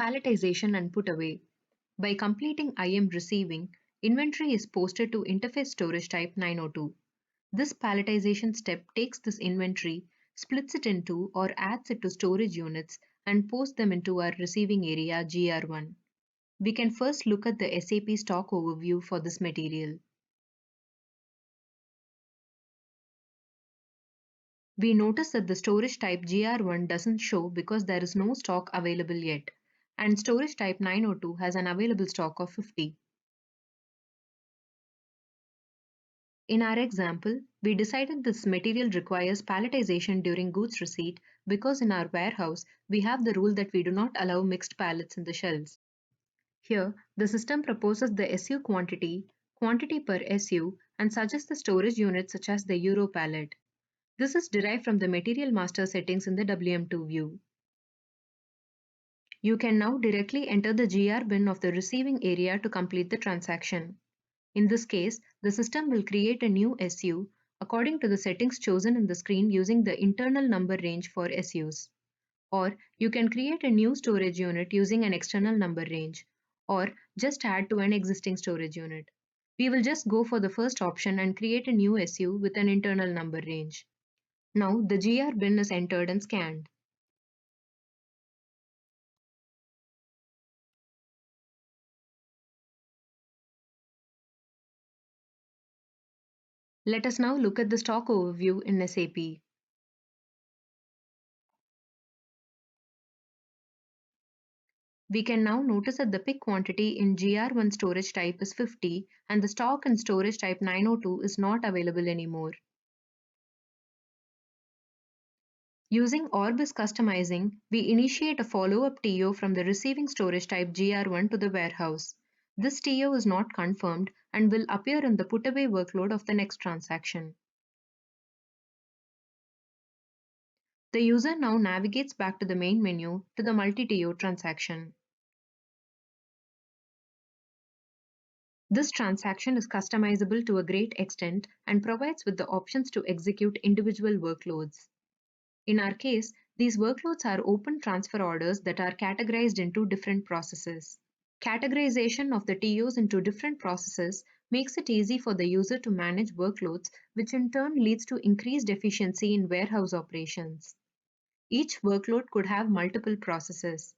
Palletization and put away. By completing IM receiving, inventory is posted to interface storage type 902. This palletization step takes this inventory, splits it into or adds it to storage units, and posts them into our receiving area GR1. We can first look at the SAP stock overview for this material. We notice that the storage type GR1 doesn't show because there is no stock available yet, and storage type 902 has an available stock of 50. In our example, we decided this material requires palletization during goods receipt because in our warehouse, we have the rule that we do not allow mixed pallets in the shelves. Here, the system proposes the SU quantity, quantity per SU, and suggests the storage unit such as the Euro pallet. This is derived from the material master settings in the WM2 view. You can now directly enter the GR bin of the receiving area to complete the transaction. In this case, the system will create a new SU according to the settings chosen in the screen using the internal number range for SUs. Or you can create a new storage unit using an external number range, or just add to an existing storage unit. We will just go for the first option and create a new SU with an internal number range. Now the GR bin is entered and scanned. Let us now look at the stock overview in SAP. We can now notice that the pick quantity in GR1 storage type is 50 and the stock in storage type 902 is not available anymore. Using ORBIS customizing, we initiate a follow-up TO from the receiving storage type GR1 to the warehouse. This TO is not confirmed and will appear in the put-away workload of the next transaction. The user now navigates back to the main menu to the multi-TO transaction. This transaction is customizable to a great extent and provides with the options to execute individual workloads. In our case, these workloads are open transfer orders that are categorized into different processes. Categorization of the TOs into different processes makes it easy for the user to manage workloads, which in turn leads to increased efficiency in warehouse operations. Each workload could have multiple processes.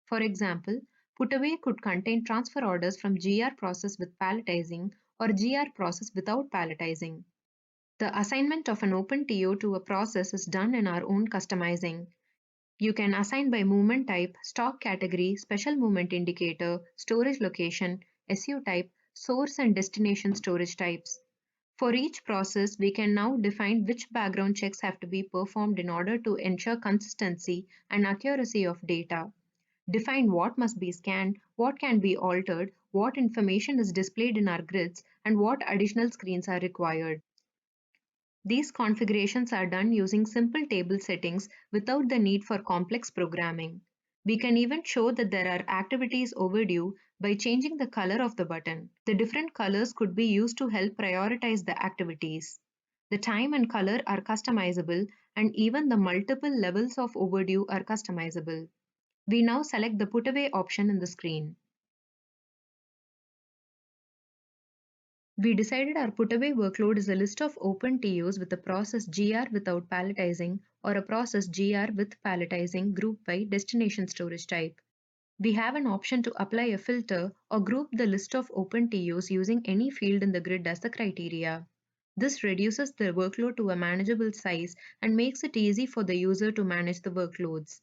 For example, put-away could contain transfer orders from GR process with palletizing or GR process without palletizing. The assignment of an open TO to a process is done in our own customizing. You can assign by movement type, stock category, special movement indicator, storage location, SU type, source and destination storage types. For each process, we can now define which background checks have to be performed in order to ensure consistency and accuracy of data. Define what must be scanned, what can be altered, what information is displayed in our grids, and what additional screens are required. These configurations are done using simple table settings without the need for complex programming. We can even show that there are activities overdue by changing the color of the button. The different colors could be used to help prioritize the activities. The time and color are customizable, and even the multiple levels of overdue are customizable. We now select the put away option in the screen. We decided our put-away workload is a list of open TOs with a process GR without palletizing or a process GR with palletizing grouped by destination storage type. We have an option to apply a filter or group the list of open TOs using any field in the grid as the criteria. This reduces the workload to a manageable size and makes it easy for the user to manage the workloads.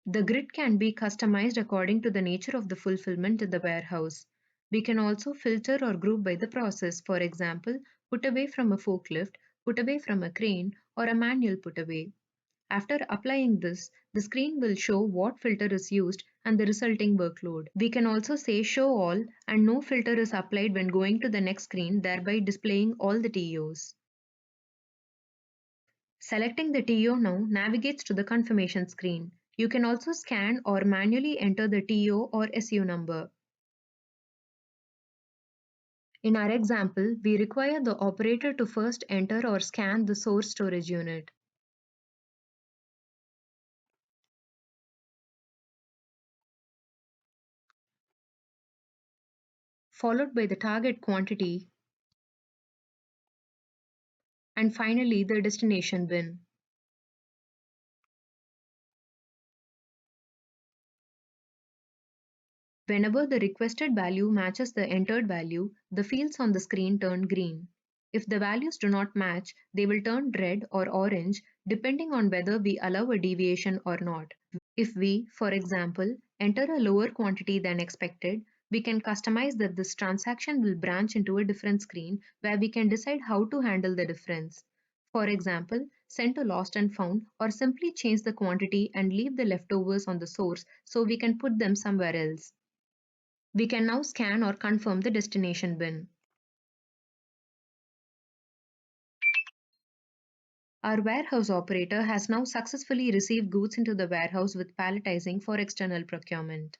The grid can be customized according to the nature of the fulfillment in the warehouse. We can also filter or group by the process, for example, put away from a forklift, put away from a crane, or a manual put away. After applying this, the screen will show what filter is used and the resulting workload. We can also say show all and no filter is applied when going to the next screen, thereby displaying all the TOs. Selecting the TO now navigates to the confirmation screen. You can also scan or manually enter the TO or SU number. In our example, we require the operator to first enter or scan the source storage unit. followed by the target quantity, and finally the destination bin. Whenever the requested value matches the entered value, the fields on the screen turn green. If the values do not match, they will turn red or orange depending on whether we allow a deviation or not. If we, for example, enter a lower quantity than expected, we can customize that this transaction will branch into a different screen where we can decide how to handle the difference. For example, send to lost and found, or simply change the quantity and leave the leftovers on the source so we can put them somewhere else. We can now scan or confirm the destination bin. Our warehouse operator has now successfully received goods into the warehouse with palletizing for external procurement.